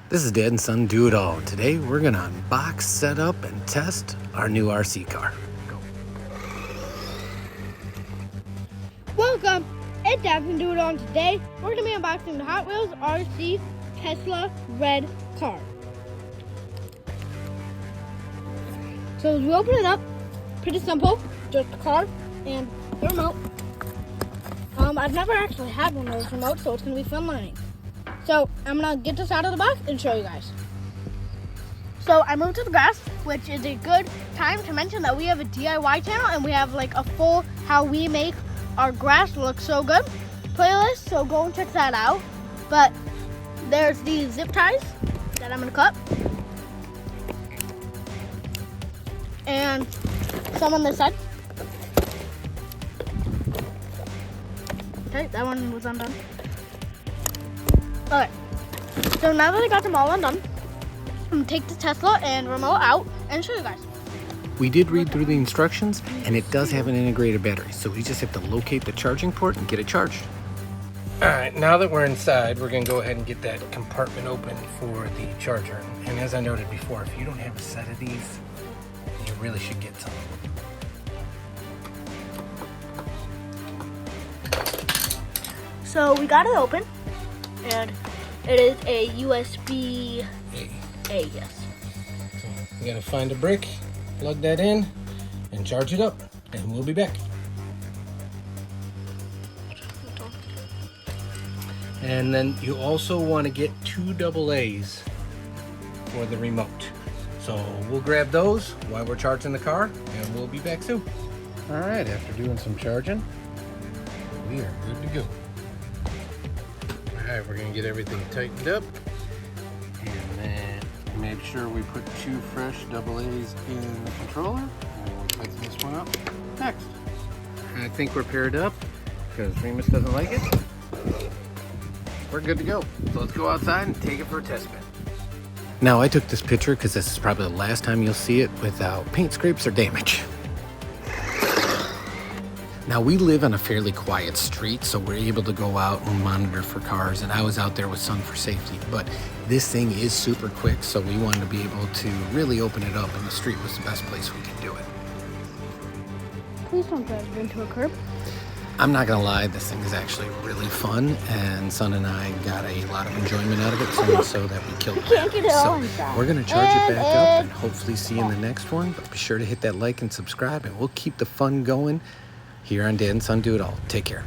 This is Dad and Son Do It All. Today we're gonna unbox, set up, and test our new RC car. Go. Welcome, it's Dad and Do It All. Today we're gonna be unboxing the Hot Wheels RC Tesla red car. So as we open it up, pretty simple, just the car and the remote. I've never actually had one of those remotes, so it's gonna be fun learning. So I'm gonna get this out of the box and show you guys. So I moved to the grass, which is a good time to mention that we have a DIY channel and we have like a full how we make our grass look so good playlist, so go and check that out. But there's these zip ties that I'm gonna cut. And some on this side. Okay, that one was undone. Okay, so now that I got them all undone, I'm gonna take the Tesla and remote out and show you guys. We did read through the instructions, and it does have an integrated battery, so we just have to locate the charging port and get it charged. All right, now that we're inside, we're gonna go ahead and get that compartment open for the charger. And as I noted before, if you don't have a set of these, you really should get some. So we got it open, and it is a USB A, yes. So we gotta find a brick, plug that in, and charge it up, and we'll be back. And then you also want to get 2 AA's for the remote. So we'll grab those while we're charging the car, and we'll be back soon. All right, after doing some charging, we are good to go. All right, we're gonna get everything tightened up, and then make sure we put 2 fresh AA's in the controller, and we'll tighten this one up next. And I think we're paired up because Remus doesn't like it. We're good to go. So let's go outside and take it for a test pit. Now I took this picture because this is probably the last time you'll see it without paint scrapes or damage. Now we live on a fairly quiet street, so we're able to go out and monitor for cars, and I was out there with Son for safety. But this thing is super quick, so we wanted to be able to really open it up, and the street was the best place we could do it. Please don't drive it into a curb. I'm not gonna lie, this thing is actually really fun, and Son and I got a lot of enjoyment out of it, so much so that we killed it. So we're gonna charge it back up and hopefully see you in the next one. But be sure to hit that like and subscribe, and we'll keep the fun going here on Dad and Son Do It All. Take care.